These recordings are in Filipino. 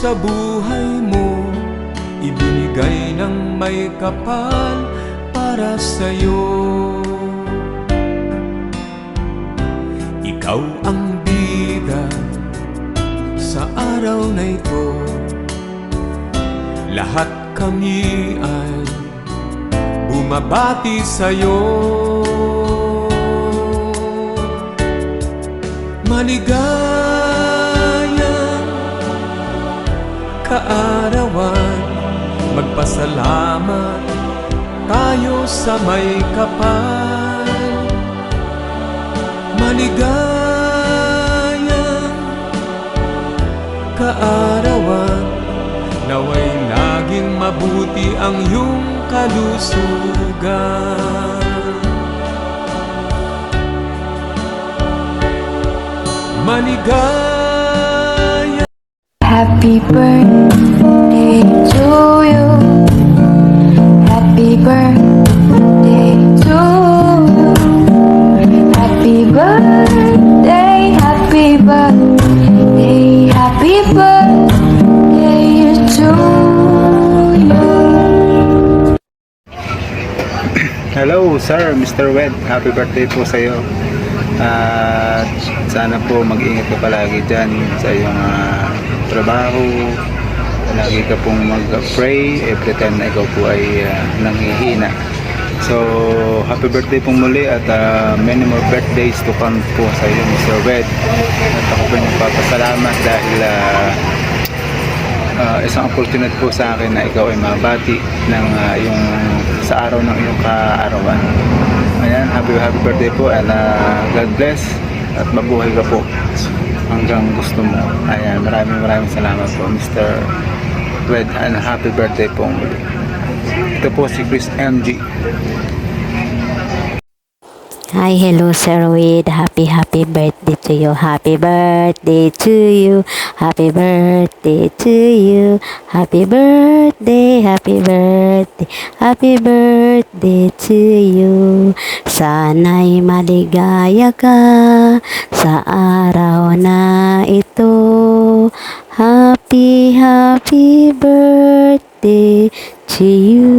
sa buhay mo, ibinigay ng may kapal para sa'yo. Ikaw ang bida sa araw na ito, lahat kami ay bumabati sa'yo. Maligayang kaarawan, magpasalamat tayo sa may kapal. Maligayang kaarawan, naway laging mabuti ang iyong kalusugan. Maligaya. Happy birthday to you. Happy birthday to you. Happy birthday, happy birthday, happy birthday to you. Hello sir, Mr. Wed, happy birthday po sa iyo. At sana po mag-ingat ka palagi dyan sa iyong trabaho. Lagi ka pong mag-pray every time na ikaw po ay nanghihina. So, happy birthday pong muli at many more birthdays to come po sa iyo, Mr. Wed. At ako po nagpapasalamat dahil isang opportunity po sa akin na ikaw ay mabati ng yung sa araw ng iyong kaarawan. Ayan, happy birthday po and God bless at mabuhay ka po hanggang gusto mo. Ayan, maraming salamat po, Mr. Wed, and happy birthday po muli. Ito po si Chris MG. Hi, hello Sir Wade. Happy birthday to you. Happy birthday to you. Happy birthday to you. Happy birthday, happy birthday. Happy birthday to you. Sana'y maligaya ka sa araw na ito. Happy birthday to you.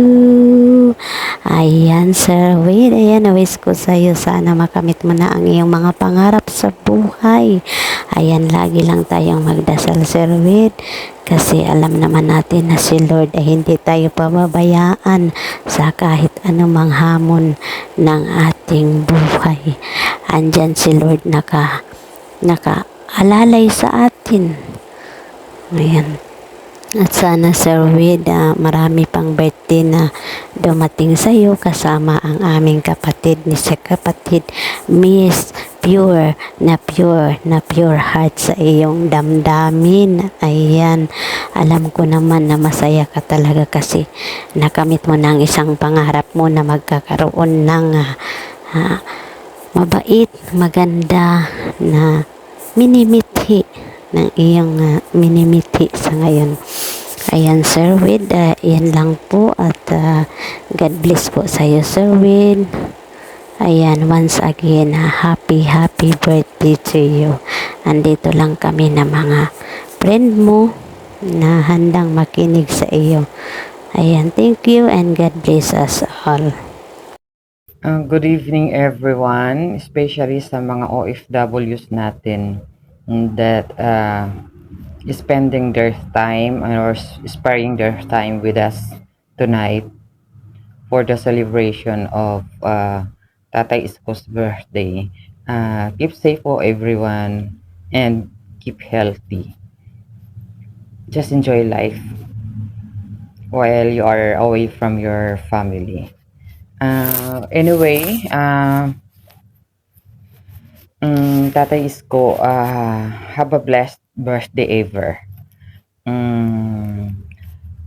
Ayan, Sir Wade. Ayan, wish ko sa'yo. Sana makamit mo na ang iyong mga pangarap sa buhay. Ayan, lagi lang tayong magdasal, Sir Wade. Kasi alam naman natin na si Lord ay hindi tayo pababayaan sa kahit anumang hamon ng ating buhay. Andyan si Lord naka-alalay sa atin. Ayan. At sana, Sir Wade, marami pang birthday na dumating sa iyo kasama ang aming kapatid ni si kapatid Miss pure heart sa iyong damdamin. Ayan, alam ko naman na masaya ka talaga kasi nakamit mo na ang isang pangarap mo na magkakaroon ng mabait, maganda na minimithi ng iyong minimithi sa ngayon. Ayan, Sir Wade, yan lang po at God bless po sa iyo, Sir Wade. Ayan, once again, happy birthday to you. Andito lang kami na mga friend mo na handang makinig sa iyo. Ayan, thank you and God bless us all. Good evening everyone, especially sa mga OFWs natin that spending their time or sparing their time with us tonight for the celebration of Tatay Isko's birthday. Keep safe po everyone and keep healthy. Just enjoy life while you are away from your family. Anyway, Tatay Isko, have a blessed birthday ever.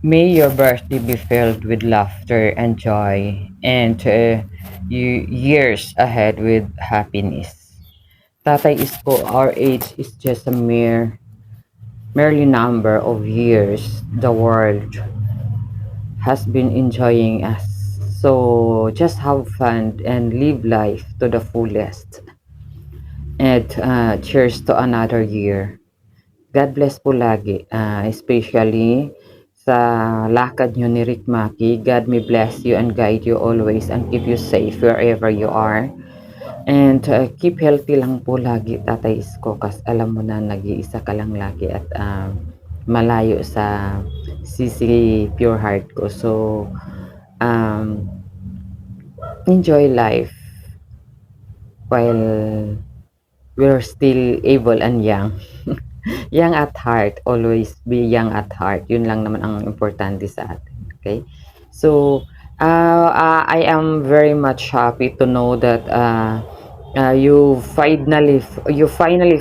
May your birthday be filled with laughter and joy, and years ahead with happiness. Tatay Isko, our age is just a merely number of years the world has been enjoying us. So just have fun and live life to the fullest. And cheers to another year. God bless po lagi, especially sa lakad nyo ni Rick Maki. God may bless you and guide you always and keep you safe wherever you are. And keep healthy lang po lagi, Tatay Isko, kasi alam mo na nag-iisa ka lang lagi at malayo sa CC Pure Heart ko. So, enjoy life while we're still able and young. Young at heart, always be young at heart. Yun lang naman ang importante sa atin. Okay? So, I am very much happy to know that you finally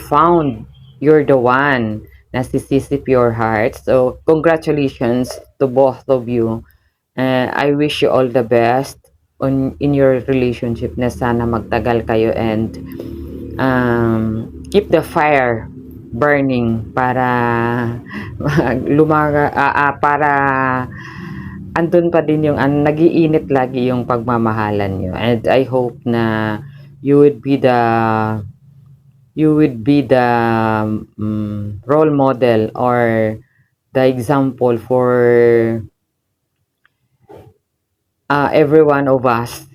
found you're the one na si Sisi Pure Heart. So, congratulations to both of you. I wish you all the best in your relationship na sana magtagal kayo and keep the fire burning para para andun pa din yung nagiinit lagi yung pagmamahalan nyo, and I hope na you would be the role model or the example for every one of us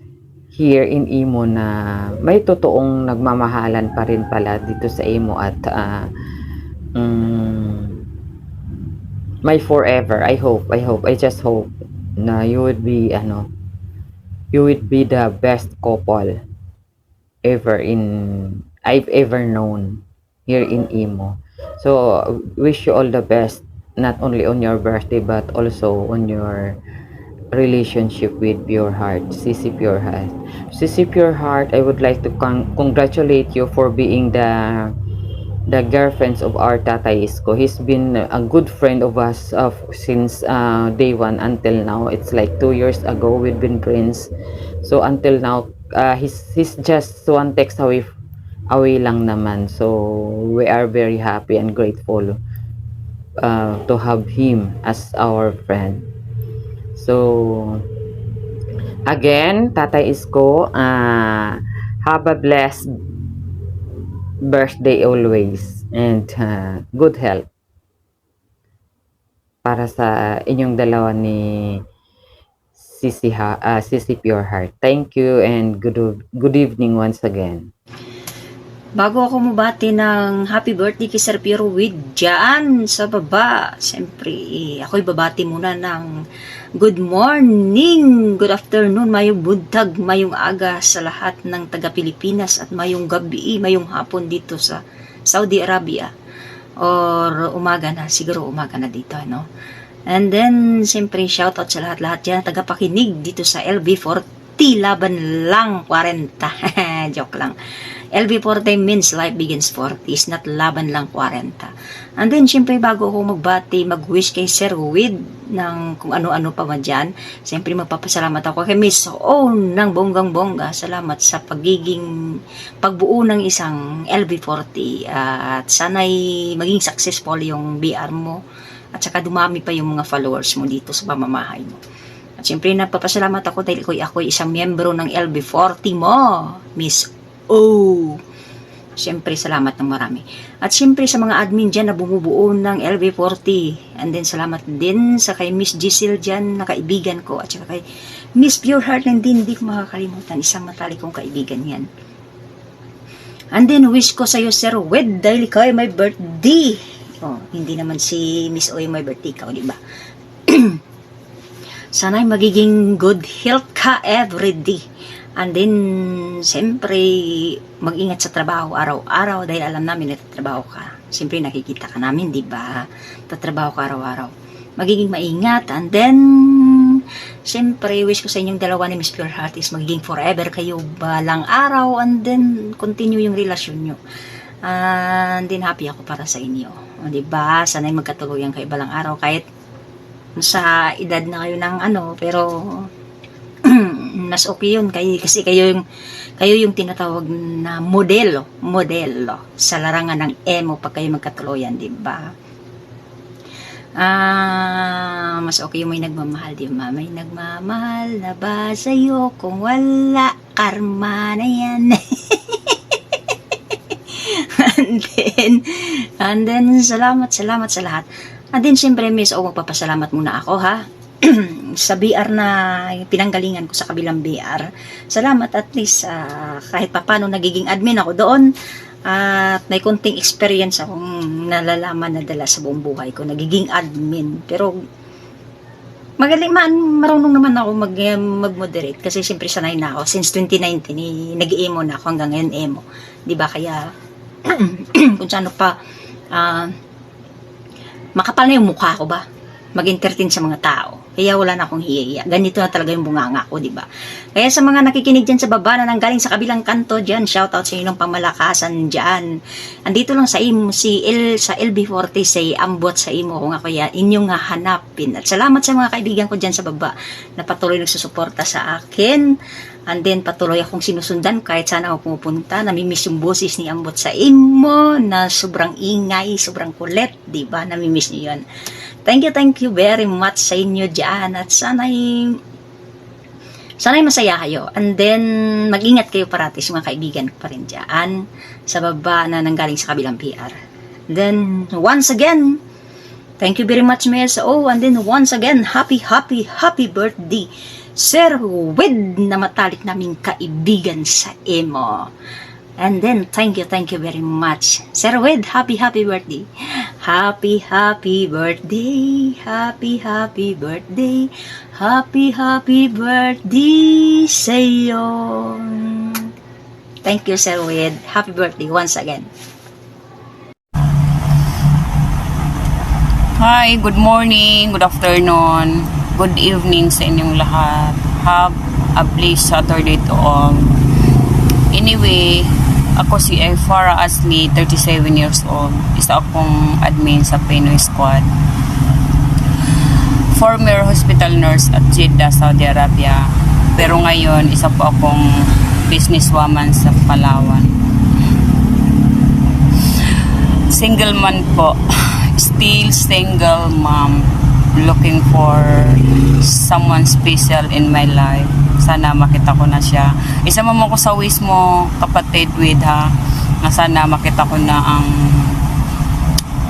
here in Imo na may totoong nagmamahalan pa rin pala dito sa Imo at may forever. I just hope na you would be the best couple I've ever known here in Imo. So wish you all the best, not only on your birthday but also on your relationship with Pure Heart, Sisi Pure Heart. Sisi Pure Heart, I would like to congratulate you for being the girlfriends of our Tatay Isko. He's been a good friend of us since day one until now. It's like 2 years ago we've been friends. So until now, he's just one text away lang naman. So we are very happy and grateful to have him as our friend. So, again, Tatay Isko, have a blessed birthday always and good health para sa inyong dalawa ni Sisi Pure Heart. Thank you and good evening once again. Bago ako mabati ng happy birthday kay Sir Piero with dyan sa baba, siyempre, ako'y babati muna ng good morning, good afternoon, mayong buntag, mayong aga sa lahat ng taga-Pilipinas at mayong gabi, mayong hapon dito sa Saudi Arabia or umaga na, siguro umaga na dito, no? And then, siyempre, shoutout sa lahat-lahat dyan, tagapakinig dito sa LB40, laban lang 40. Joke lang. LB40 means life begins 40, is not laban lang 40. And then, syempre, bago ako magbati, mag-wish kay Sir Wid ng kung ano-ano pa man dyan, syempre, magpapasalamat ako kay Miss Own ng bonggang-bongga. Salamat sa pagbuo ng isang LB40 at sana'y maging successful yung BR mo at saka dumami pa yung mga followers mo dito sa pamamahay mo. At syempre, napapasalamat ako dahil ako'y isang miyembro ng LB40 mo, Miss Siyempre, salamat ng marami. At siyempre, sa mga admin dyan na bumubuo ng LB40. And then, salamat din sa kay Miss Giselle dyan, na kaibigan ko. At saka kay Miss Pure Heart lang din, hindi ko makakalimutan. Isang matali kong kaibigan yan. And then, wish ko sa'yo, Sir Wed, dahil ikaw ay may birthday. Oh, hindi naman si Miss Oy may birthday ka, di ba? Sana'y magiging good health ka everyday. And then, siyempre, mag-ingat sa trabaho araw-araw dahil alam namin na tatrabaho ka. Siyempre, nakikita ka namin, di ba? Tatrabaho ka araw-araw. Magiging maingat. And then, siyempre, wish ko sa inyong dalawa ni Miss Pure Heart is magiging forever kayo balang araw. And then, continue yung relasyon nyo. And then, happy ako para sa inyo. Di ba? Sana'y magkatuluyan kayo balang araw. Kahit sa edad na kayo ng pero mas okay yun kasi kayo yung tinatawag na modelo sa larangan ng emo pag kayo magkatuluyan, di ba? Mas okay yung may nagmamahal, di ba? May nagmamahal na ba sa'yo kung wala, karma na yan. And then And then, salamat sa lahat. And then, syempre, miss, magpapasalamat muna ako, ha? Sa BR na pinanggalingan ko sa kabilang BR. Salamat at least kahit papano nagiging admin ako doon. At may konting experience akong nalalaman na dala sa buong buhay ko. Nagiging admin. Pero, marunong naman ako mag-moderate kasi siyempre sanay na ako. Since 2019, nag-emo na ako hanggang ngayon emo. Diba? Kaya, kung saan pa, makapal na yung mukha ko ba? Mag-entertain sa mga tao. Kaya wala na akong hiya. Ganito na talaga yung bunganga ko, di ba? Kaya sa mga nakikinig dyan sa baba na nanggaling sa kabilang kanto dyan, shoutout sa inyong pamalakasan dyan. Andito lang sa imo, sa LB40, say ambot sa imo kung ako kaya inyong hanapin. At salamat sa mga kaibigan ko dyan sa baba na patuloy nagsusuporta sa akin. And then patuloy akong sinusundan kahit saan ako pumupunta. Namimiss yung boses ni ambot sa imo na sobrang ingay, sobrang kulit, di ba? Namimiss niyo yun. Thank you very much sa inyo dyan at sana'y masaya kayo. And then, mag-ingat kayo parati sa mga kaibigan ko pa rin dyan sa baba na nanggaling sa kabilang PR. Then, once again, thank you very much, Miss. And then, once again, happy birthday, Sir Wed na matalik naming kaibigan sa emo. And then, thank you very much. Sir Wed, happy birthday. Happy birthday. Happy birthday. Happy birthday sa'yo. Thank you, Sir Wed. Happy birthday once again. Hi, good morning, good afternoon, good evening sa inyong lahat. Have a blessed Saturday to all. Anyway, ako si Farah Asli, 37 years old. Isa akong admin sa Pinoy Squad. Former hospital nurse at Jeddah, Saudi Arabia. Pero ngayon, isa po akong businesswoman sa Palawan. Single man po. Still single mom. Looking for someone special in my life. Sana makita ko na siya. Isama mo ko sa wish mo, kapatid with ha. Na sana makita ko na ang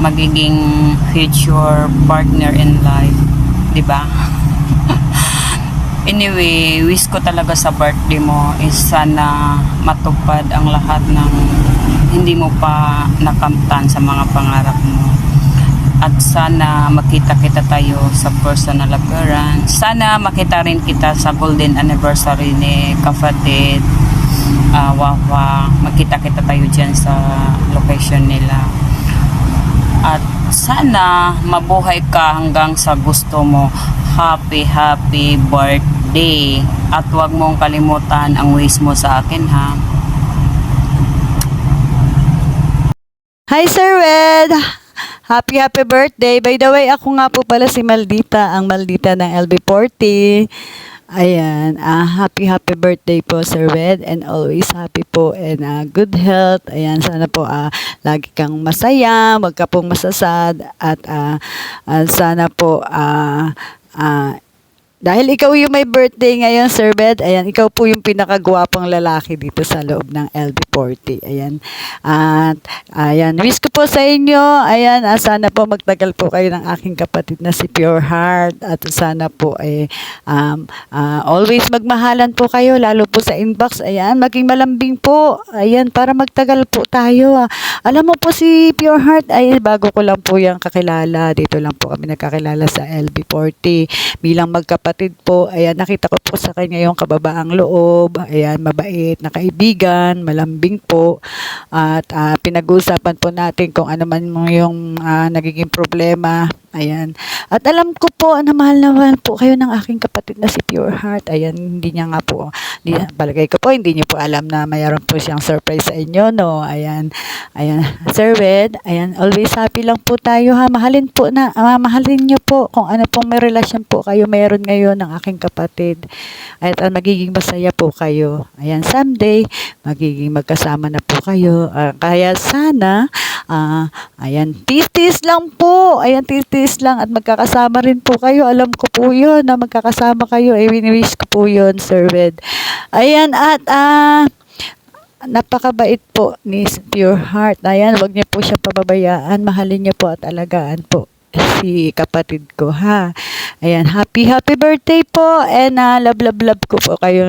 magiging future partner in life. Diba? Anyway, wish ko talaga sa birthday mo is sana matupad ang lahat ng hindi mo pa nakamtan sa mga pangarap mo. At sana makita kita tayo sa personal appearance. Sana makita rin kita sa golden anniversary ni kapatid Wawa. Makita kita tayo dyan sa location nila. At sana mabuhay ka hanggang sa gusto mo. Happy birthday. At huwag mong kalimutan ang wish mo sa akin, ha. Hi, Sir Red! Happy birthday. By the way, ako nga po pala si Maldita, ang Maldita ng LB40. Ayan, happy birthday po, Sir Red, and always happy po and good health. Ayan, sana po lagi kang masaya, wag ka pong masasad at sana po dahil ikaw yung may birthday ngayon, Sir Red, ayan, ikaw po yung pinakagwapong lalaki dito sa loob ng LB40. Ayan. At, ayan, wish ko po sa inyo, ayan, sana po magtagal po kayo ng aking kapatid na si Pure Heart. At sana po, always magmahalan po kayo, lalo po sa inbox. Ayan, maging malambing po. Ayan, para magtagal po tayo. Alam mo po si Pure Heart, ay bago ko lang po yung kakilala. Dito lang po kami nagkakilala sa LB40. Bilang magkapatid po, ayan, nakita ko po sa kanya yung kababaang loob, ayan, mabait na kaibigan, malambing po, at pinag-uusapan po natin kung ano man yung nagiging problema, ayan. At alam ko po na mahal po kayo ng aking kapatid na si Pure Heart, ayan, hindi niya nga po, palagay ko po, hindi niyo po alam na mayroon po siyang surprise sa inyo, no, ayan, Sir Red, ayan, always happy lang po tayo, ha, mahalin niyo po kung ano pong may relasyon po kayo meron ngayon ng aking kapatid. At magiging masaya po kayo. Ayan, someday, magiging magkasama na po kayo. Kaya sana, ayan, tis-tis lang po. Ayan, tis-tis lang at magkakasama rin po kayo. Alam ko po yun na magkakasama kayo. Wini-wish ko po yun, Sir Red. Ayan, at napakabait po ni Pure Heart. Ayan, wag niyo po siya pababayaan. Mahalin niyo po at alagaan po si kapatid ko, ha. Ayan, happy birthday po, and love ko po kayo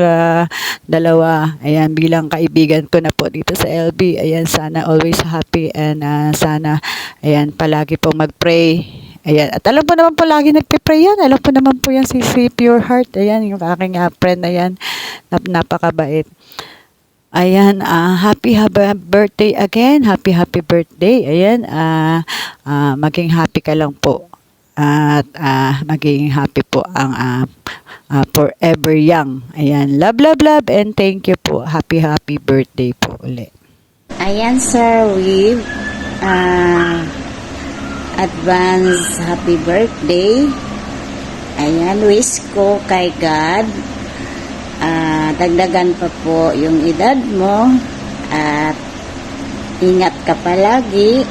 dalawa. Ayan, bilang kaibigan ko na po dito sa LB. Ayan, sana always happy, and sana, ayan, palagi po mag-pray. Ayan, at alam po naman po lagi nagpe-pray yan. Alam po naman po yan si Pure Heart. Ayan, yung aking friend na yan, napakabait. Ayan, happy birthday again. Happy birthday. Ayan, maging happy ka lang po. At maging happy po ang forever young. Ayan, love, and thank you po. Happy birthday po ulit. Ayan, Sir Weave. Advance happy birthday. Ayan, wish ko kay God. Dagdagan pa po yung edad mo. At ingat ka palagi.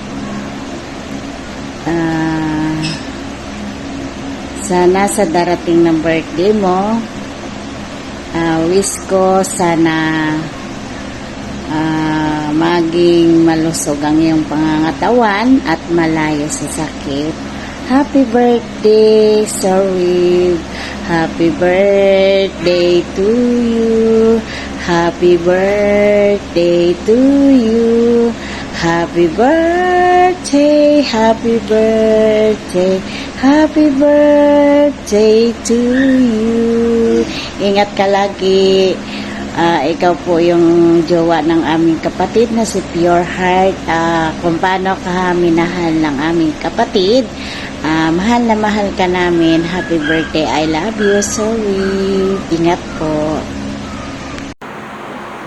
Sana sa darating ng birthday mo, wish ko sana maging malusog ang iyong pangangatawan at malayo sa sakit. Happy birthday, Sir Weave. Happy birthday to you. Happy birthday to you. Happy birthday, happy birthday, happy birthday to you. Ingat ka lagi. Ikaw po yung jowa ng aming kapatid na si Pure Heart. Kung paano ka minahal ng aming kapatid, mahal na mahal ka namin. Happy birthday, I love you. Sorry. Ingat po.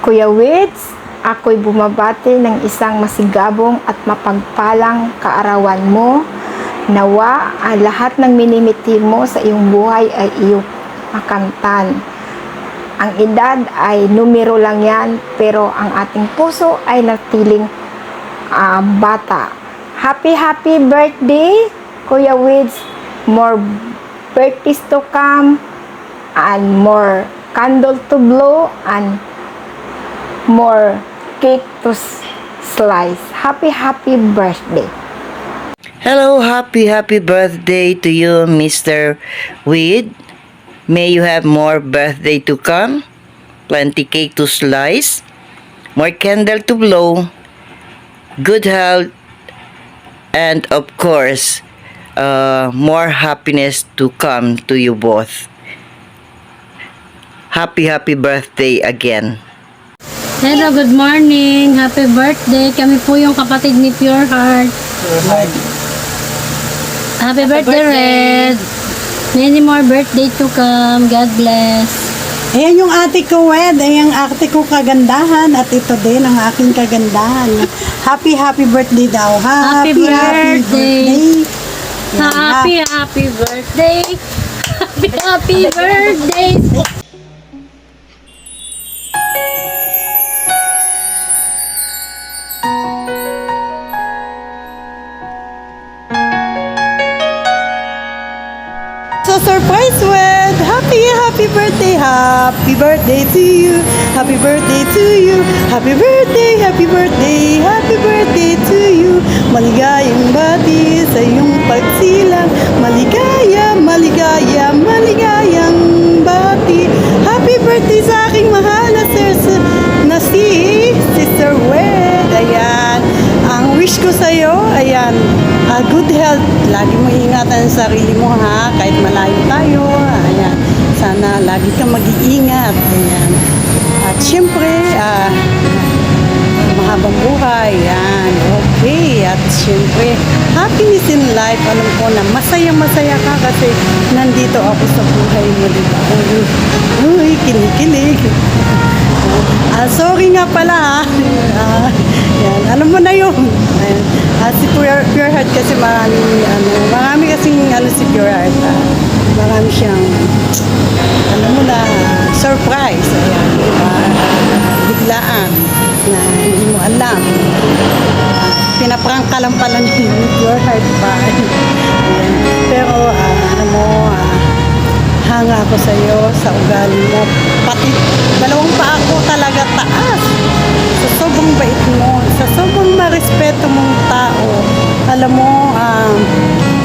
Kuya Wits, ako'y bumabati ng isang masigabong at mapagpalang kaarawan mo. Nawa, lahat ng minimiti mo sa iyong buhay ay iyong makamtan. Ang edad ay numero lang yan, pero ang ating puso ay natiling bata. Happy birthday, Kuya Wids. More birthdays to come, and more candle to blow, and more cake to slice. Happy birthday. Hello, happy birthday to you, Mr. Weed. May you have more birthday to come, plenty cake to slice, more candle to blow, good health, and of course, more happiness to come to you both. Happy birthday again. Hello, good morning. Happy birthday. Kami po yung kapatid ni Pure Heart. Happy birthday, Red. Many more birthday to come. God bless. Ayan yung ate ko, Wed. Ayan yung ate ko kagandahan. At ito din ang aking kagandahan. Happy birthday daw. Happy birthday. Happy birthday. Happy birthday. So surprise, Wed. Happy birthday. Happy birthday to you. Happy birthday to you. Happy birthday to you. Maligayang bati sa iyong pagsilang. Maligayang bati. Happy birthday sa aking mahal na si Sister Wed. Ayan. Ang wish ko sa iyo, ayan, good health. Lagi mo ingatan sa sarili mo, ha, kahit malayo tayo. Ayan. Sana lagi kang mag-iingat. Ayan. At syempre, mahabang buhay. Ayan. Okay. At syempre, happiness in life. Alam ko na masaya ka kasi nandito ako sa buhay mo, diba? Uy, kinikilig. Sorry nga pala, ha. Yan, alam mo na yun. Ayan. Si Pure Heart kasi marami kasing si Pure Heart. Marami siyang, alam mo na, surprise. Ayan, biglaan na hindi mo alam. Pinaprangka lang pala ni Pure Heart pa. Ayan. Pero, hanga ako sa iyo, sa ugali mo. Pati dalawang paa ko talaga taas. Sa sobrang bait mo, sa sobrang marespeto mong tao. Alam mo,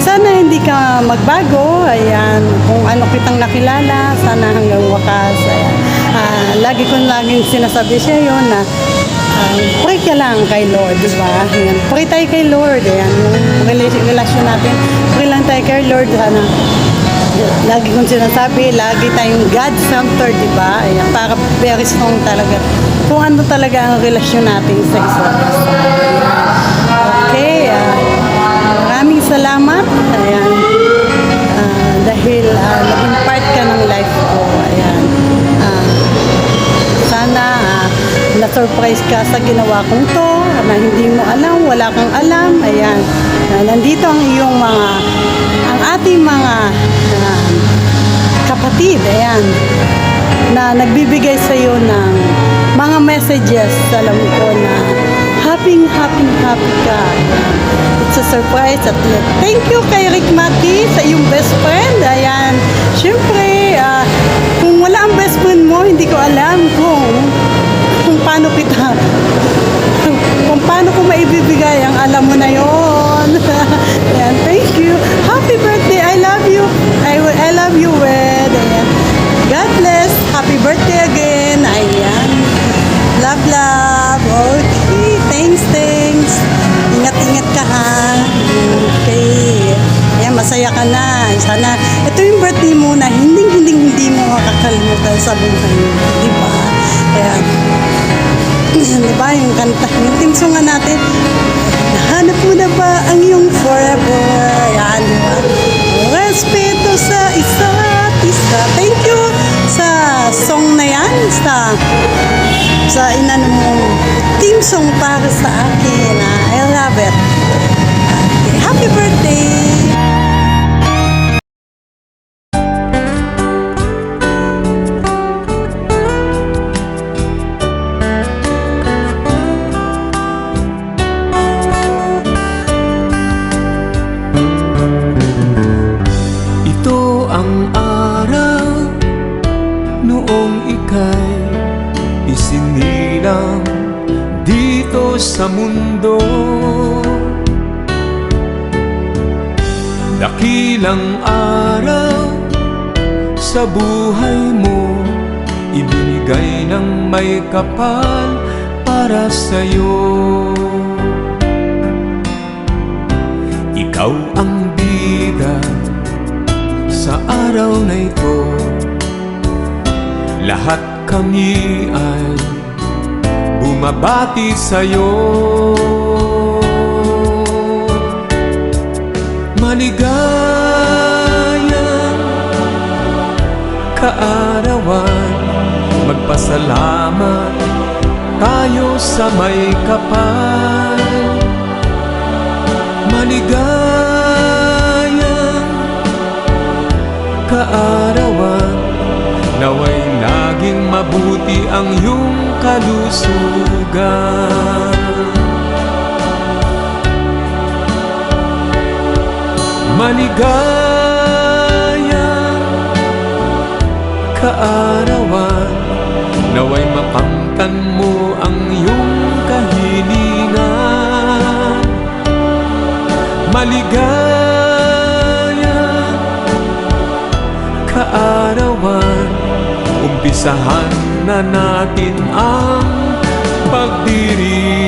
sana hindi ka magbago. Ayan, kung ano kitang nakilala, sana hanggang wakas. Ayan. Lagi laging sinasabi siya yun na pray ka lang kay Lord, di ba? Ayan, pray tayo kay Lord. Ayan, yung relasyon natin, pray lang tayo kay Lord. Sana, lagi kong sinasabi, lagi tayong God-centered, di ba? Ayan, para very strong talaga. Kung ano talaga ang relasyon natin sa isa't isa. Okay, maraming salamat. Ayan, dahil naging part ka ng life ko. Ayan, sana na-surprise ka sa ginawa kong to, na hindi mo alam, wala kang alam. Ayan, nandito ang iyong ang ating mga kapatid, ayan, na nagbibigay sa iyo ng mga messages. Alam ko na happy ka. It's a surprise at thank you kay Rick Mati sa iyong best friend. Ayan, syempre, kung wala ang best friend mo, hindi ko alam kung paano kung paano ko maibibigay ang alam mo na yon. Ayan, thank you. Happy birthday. I love you. I love you, Wed. Ayan. God bless. Happy birthday again. Ayan. Love, love. Okay. Thanks. Ingat ka ha. Okay. Ayan, masaya ka na. Sana, ito yung birthday mo na hindi mo makakalimutan sa buhay mo. Diba? Ayan. Diba yung kanta, yung team song natin, nahanap mo na ba ang iyong forever? Ayan, diba? Respeto sa isa't isa. Thank you sa song na yan, sa inano mo, team song para sa akin. I love it. Okay, happy birthday! Ang araw noong ika'y isinilang dito sa mundo. Dakilang araw sa buhay mo, ibinigay ng may kapal para sa'yo. Ikaw ang bida sa araw na ito, lahat kami ay bumabati sa'yo. Maligayang kaarawan, magpasalamat tayo sa may kapal. Maligayang kaarawan, naway laging mabuti ang iyong kalusugan. Maligayang kaarawan, naway makamtan mo ang iyong kahilingan. Maligayang kaarawan, umpisahan na natin ang pagdiriwang.